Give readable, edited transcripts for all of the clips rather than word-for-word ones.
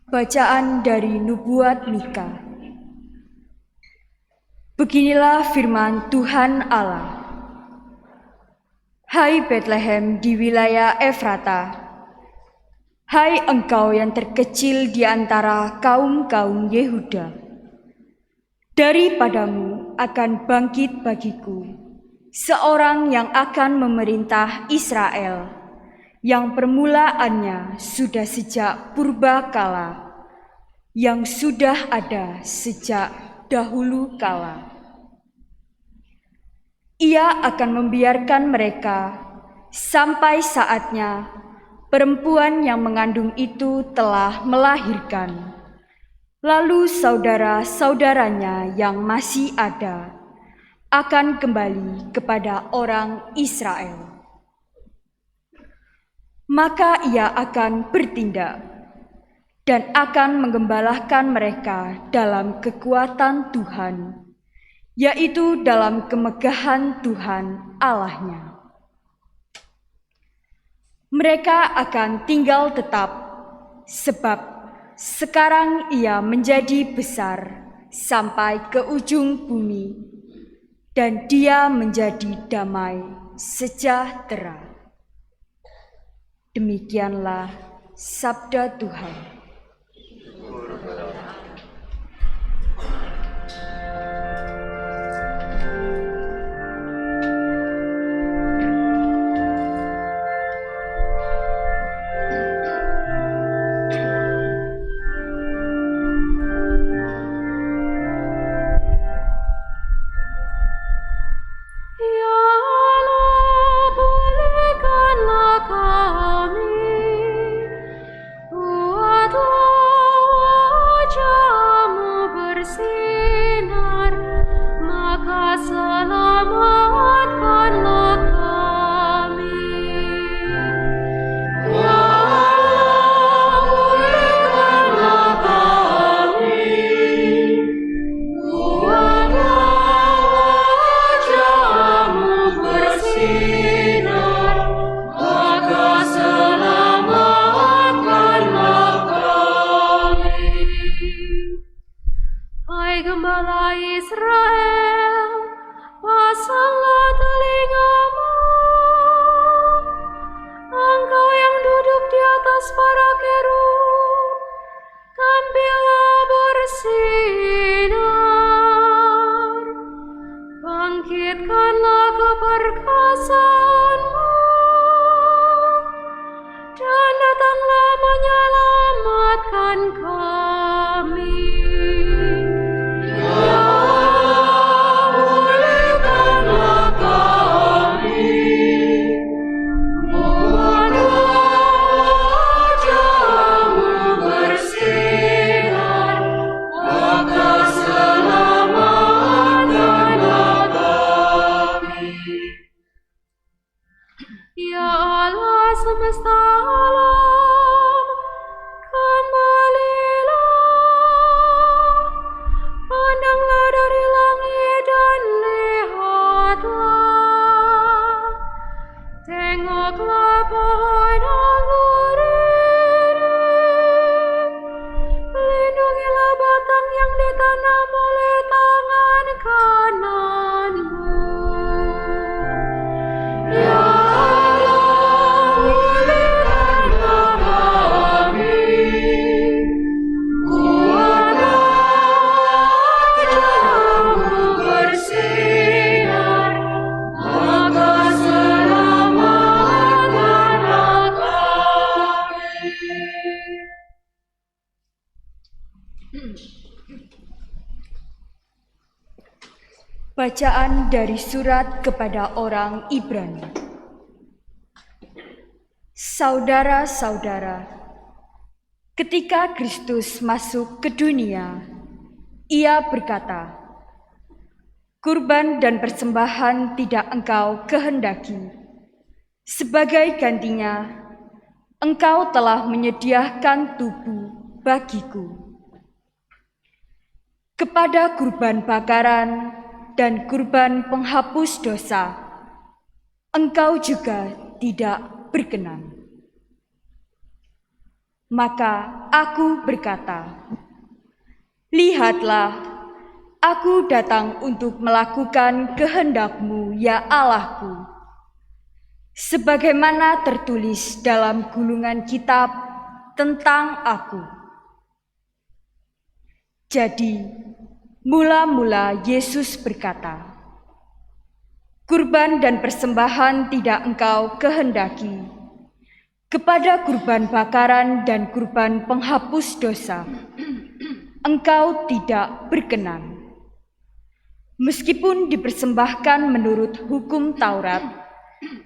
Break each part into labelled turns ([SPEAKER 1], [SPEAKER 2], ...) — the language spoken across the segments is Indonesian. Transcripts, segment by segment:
[SPEAKER 1] Bacaan dari Nubuat Mika. Beginilah firman Tuhan Allah. Hai Betlehem di wilayah Efrata, hai engkau yang terkecil di antara kaum-kaum Yehuda, daripadamu akan bangkit bagiku seorang yang akan memerintah Israel, yang permulaannya sudah sejak purba kala, yang sudah ada sejak dahulu kala. Ia akan membiarkan mereka sampai saatnya perempuan yang mengandung itu telah melahirkan. Lalu saudara-saudaranya yang masih ada akan kembali kepada orang Israel. Maka ia akan bertindak dan akan menggembalakan mereka dalam kekuatan Tuhan, yaitu dalam kemegahan Tuhan Allahnya. Mereka akan tinggal tetap, sebab sekarang ia menjadi besar sampai ke ujung bumi, dan dia menjadi damai sejahtera. Demikianlah sabda Tuhan.
[SPEAKER 2] Hai Gembala Israel, pasanglah telingamu. Engkau yang duduk di atas para kerub, tampillah bersinar. Bangkitkanlah keperkasaanmu, dan datanglah menyelamatkan kami. Ya Allah semesta alam, kembalilah, pandanglah dari langit dan lihatlah, tengoklah pohon anggur ini, lindungilah batang yang ditanam oleh tangan kananmu. Ya
[SPEAKER 1] Bacaan dari surat kepada orang Ibrani. Saudara-saudara, ketika Kristus masuk ke dunia, ia berkata, "Kurban dan persembahan tidak engkau kehendaki. Sebagai gantinya, engkau telah menyediakan tubuh bagiku. Kepada kurban bakaran dan kurban penghapus dosa, engkau juga tidak berkenan." Maka aku berkata, "Lihatlah, aku datang untuk melakukan kehendak-Mu, ya Allahku." Sebagaimana tertulis dalam gulungan kitab tentang aku. Jadi, mula-mula Yesus berkata, "Kurban dan persembahan tidak Engkau kehendaki. Kepada kurban bakaran dan kurban penghapus dosa, Engkau tidak berkenan." Meskipun dipersembahkan menurut hukum Taurat,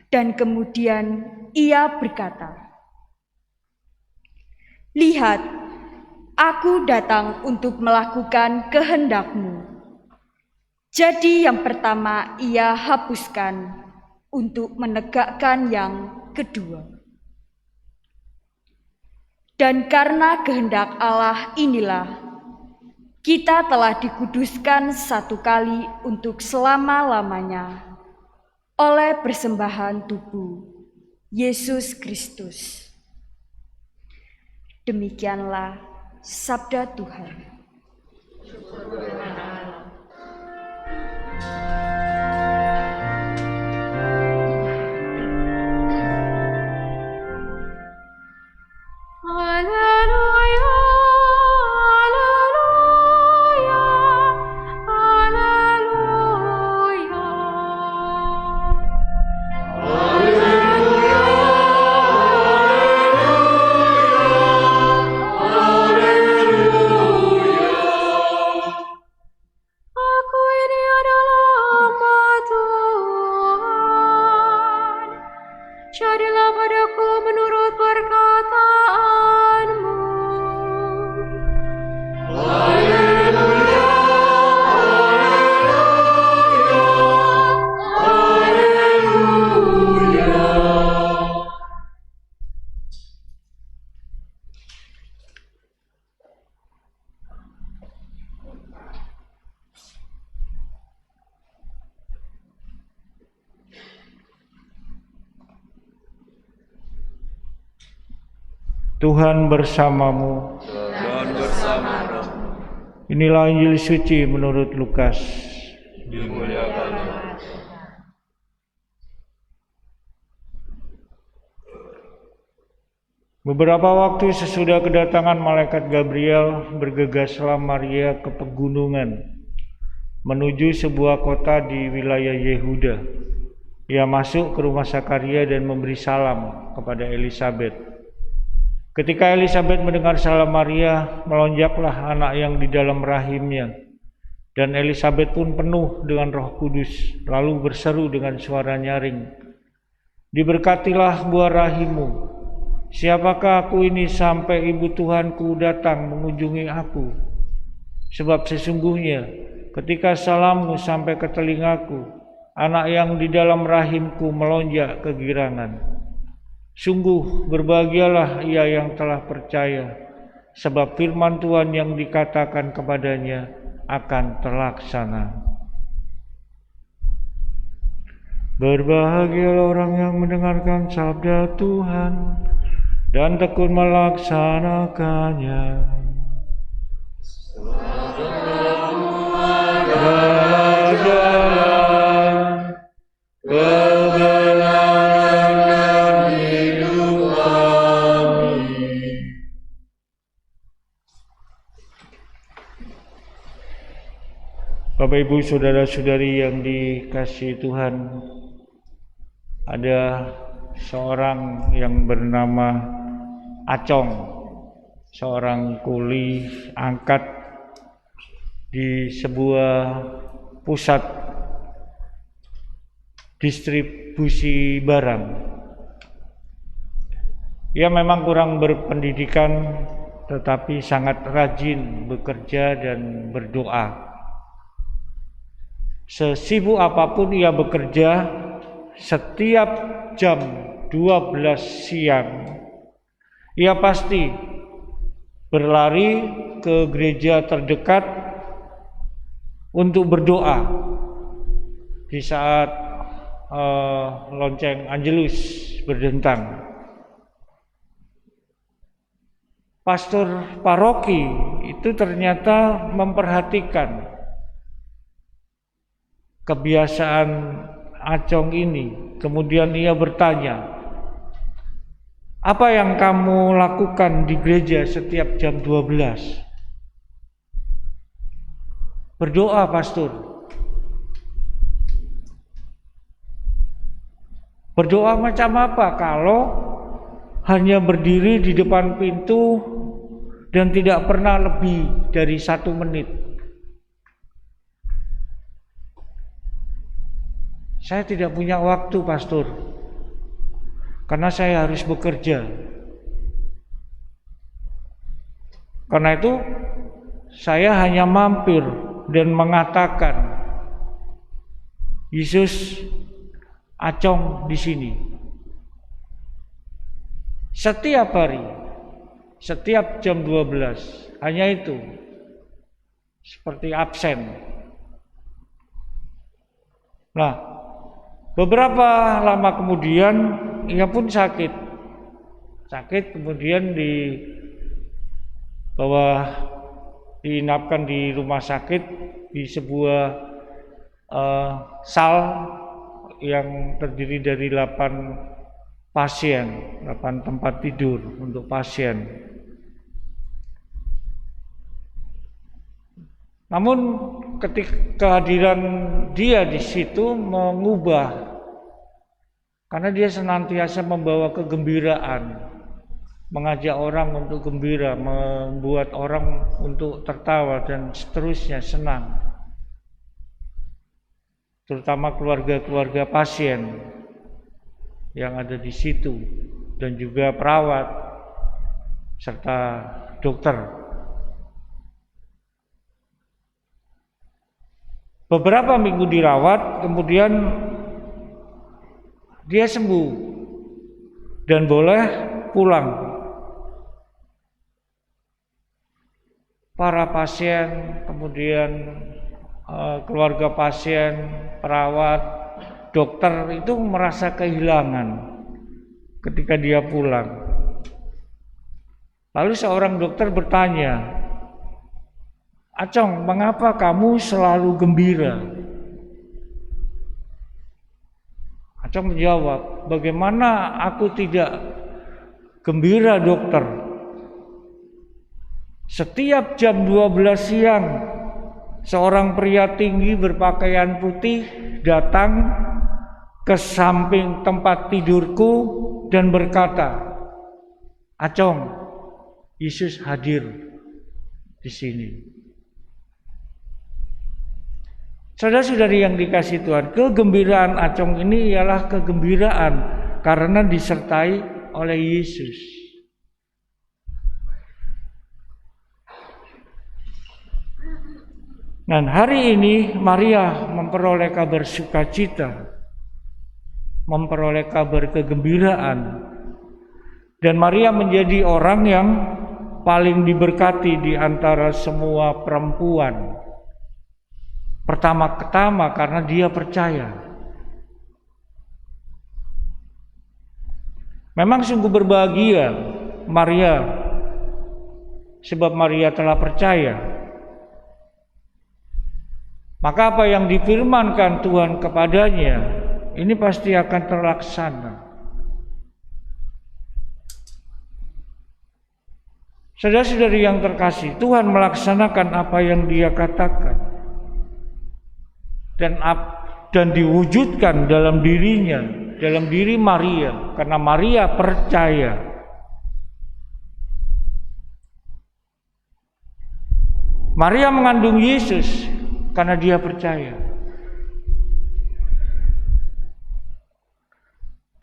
[SPEAKER 1] dan kemudian ia berkata, "Lihat, aku datang untuk melakukan kehendak-Mu." Jadi yang pertama ia hapuskan untuk menegakkan yang kedua. Dan karena kehendak Allah inilah, kita telah dikuduskan satu kali untuk selama-lamanya oleh persembahan tubuh Yesus Kristus. Demikianlah sabda Tuhan.
[SPEAKER 2] Haleluya, haleluya, haleluya. Aku ini adalah hamba Tuhan. Jadilah padaku menurut perkataanmu.
[SPEAKER 3] Tuhan bersamamu.
[SPEAKER 4] Dan bersama rohmu.
[SPEAKER 3] Inilah Injil suci menurut Lukas.
[SPEAKER 4] Dimuliakan Tuhan.
[SPEAKER 3] Beberapa waktu sesudah kedatangan malaikat Gabriel, bergegaslah Maria ke pegunungan menuju sebuah kota di wilayah Yehuda. Ia masuk ke rumah Zakaria dan memberi salam kepada Elisabet. Ketika Elisabet mendengar salam Maria, melonjaklah anak yang di dalam rahimnya. Dan Elisabet pun penuh dengan Roh Kudus, lalu berseru dengan suara nyaring, "Diberkatilah buah rahimmu. Siapakah aku ini sampai ibu Tuhanku datang mengunjungi aku? Sebab sesungguhnya ketika salammu sampai ke telingaku, anak yang di dalam rahimku melonjak kegirangan. Sungguh berbahagialah ia yang telah percaya, sebab firman Tuhan yang dikatakan kepadanya akan terlaksana." Berbahagialah orang yang mendengarkan sabda Tuhan dan tekun melaksanakannya. Adalah jalan kebenaran dan hidup kami. Bapak Ibu saudara-saudari yang dikasihi Tuhan, ada seorang yang bernama Acong, seorang kuli angkat di sebuah pusat distribusi barang. Ia memang kurang berpendidikan, tetapi sangat rajin bekerja dan berdoa. Sesibuk apapun ia bekerja, setiap jam 12 siang ia pasti berlari ke gereja terdekat untuk berdoa di saat lonceng Angelus berdentang. pastor paroki itu ternyata memperhatikan kebiasaan Acong ini. Kemudian ia bertanya, "Apa yang kamu lakukan di gereja setiap jam 12? Berdoa, pastor. Berdoa macam apa kalau hanya berdiri di depan pintu dan tidak pernah lebih dari 1 menit? Saya tidak punya waktu, pastor, karena saya harus bekerja. Karena itu saya hanya mampir dan mengatakan, Yesus Acong di sini. Setiap hari, setiap jam 12, hanya itu. Seperti absen. Nah, beberapa lama kemudian ia pun sakit. Kemudian diinapkan di rumah sakit di sebuah sal yang terdiri dari 8 pasien, 8 tempat tidur untuk pasien. Namun ketika kehadiran dia di situ mengubah, karena dia senantiasa membawa kegembiraan, mengajak orang untuk gembira, membuat orang untuk tertawa dan seterusnya, senang. Terutama keluarga-keluarga pasien yang ada di situ dan juga perawat serta dokter. Beberapa minggu dirawat, kemudian dia sembuh dan boleh pulang. Para pasien, kemudian keluarga pasien, perawat, dokter itu merasa kehilangan ketika dia pulang. Lalu seorang dokter bertanya, "Acong, mengapa kamu selalu gembira?" Acong menjawab, "Bagaimana aku tidak gembira, dokter? Setiap jam 12 siang seorang pria tinggi berpakaian putih datang ke samping tempat tidurku dan berkata, 'Acong, Yesus hadir di sini.'" Saudara-saudari yang dikasihi Tuhan, kegembiraan Acong ini ialah kegembiraan karena disertai oleh Yesus. Dan hari ini Maria memperoleh kabar sukacita, memperoleh kabar kegembiraan, dan Maria menjadi orang yang paling diberkati di antara semua perempuan. Pertama-tama karena dia percaya. Memang sungguh berbahagia Maria, sebab Maria telah percaya. Maka apa yang difirmankan Tuhan kepadanya, ini pasti akan terlaksana. Saudara-saudari yang terkasih, Tuhan melaksanakan apa yang Dia katakan. Dan diwujudkan dalam dirinya, dalam diri Maria, karena Maria percaya. Maria mengandung Yesus karena dia percaya.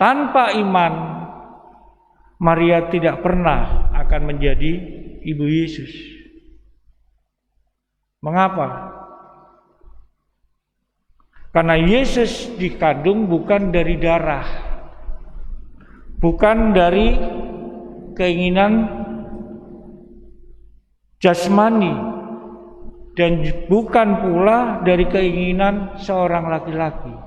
[SPEAKER 3] Tanpa iman, Maria tidak pernah akan menjadi ibu Yesus. Mengapa? Karena Yesus dikandung bukan dari darah, bukan dari keinginan jasmani, dan bukan pula dari keinginan seorang laki-laki.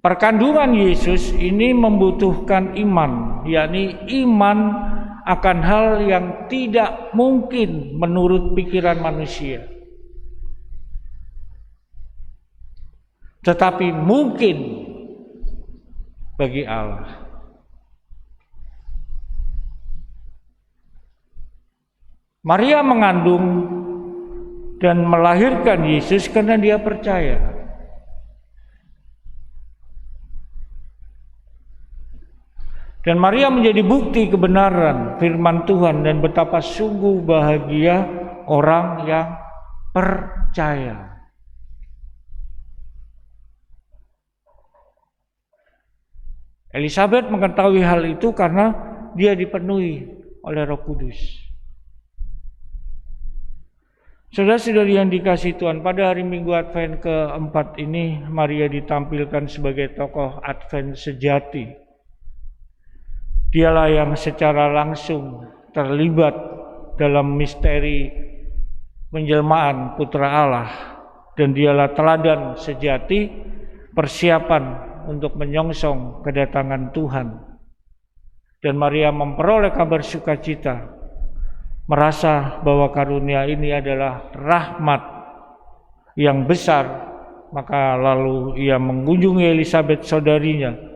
[SPEAKER 3] Perkandungan Yesus ini membutuhkan iman, yakni iman akan hal yang tidak mungkin menurut pikiran manusia, tetapi mungkin bagi Allah. Maria mengandung dan melahirkan Yesus karena dia percaya. Dan Maria menjadi bukti kebenaran firman Tuhan dan betapa sungguh bahagia orang yang percaya. Elizabeth mengetahui hal itu karena dia dipenuhi oleh Roh Kudus. Saudara-saudari yang dikasihi Tuhan, pada hari Minggu Advent keempat ini Maria ditampilkan sebagai tokoh Advent sejati. Dialah yang secara langsung terlibat dalam misteri penjelmaan Putra Allah, dan dialah teladan sejati persiapan untuk menyongsong kedatangan Tuhan. Dan Maria memperoleh kabar sukacita, merasa bahwa karunia ini adalah rahmat yang besar, maka lalu ia mengunjungi Elizabeth saudarinya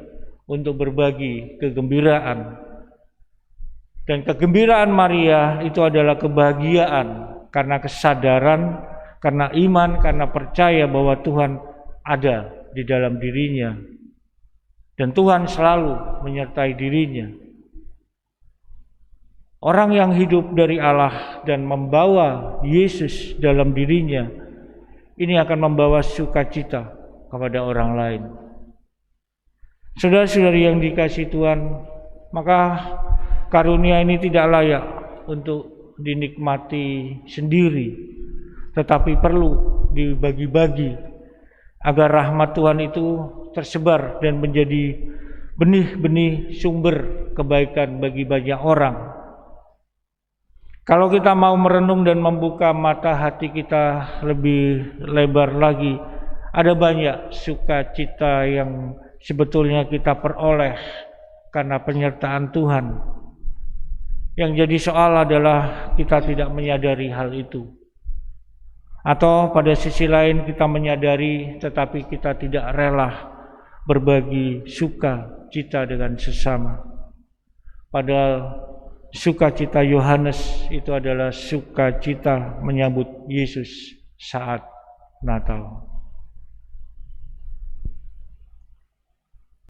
[SPEAKER 3] untuk berbagi kegembiraan. Dan kegembiraan Maria itu adalah kebahagiaan karena kesadaran, karena iman, karena percaya bahwa Tuhan ada di dalam dirinya dan Tuhan selalu menyertai dirinya. Orang yang hidup dari Allah dan membawa Yesus dalam dirinya, ini akan membawa sukacita kepada orang lain. Saudara-saudari yang dikasihi Tuhan, maka karunia ini tidak layak untuk dinikmati sendiri, tetapi perlu dibagi-bagi agar rahmat Tuhan itu tersebar dan menjadi benih-benih sumber kebaikan bagi banyak orang. Kalau kita mau merenung dan membuka mata hati kita lebih lebar lagi, ada banyak sukacita yang sebetulnya kita peroleh karena penyertaan Tuhan. Yang jadi soal adalah kita tidak menyadari hal itu. Atau pada sisi lain kita menyadari tetapi kita tidak rela berbagi sukacita dengan sesama. Padahal sukacita Yohanes itu adalah sukacita menyambut Yesus saat Natal.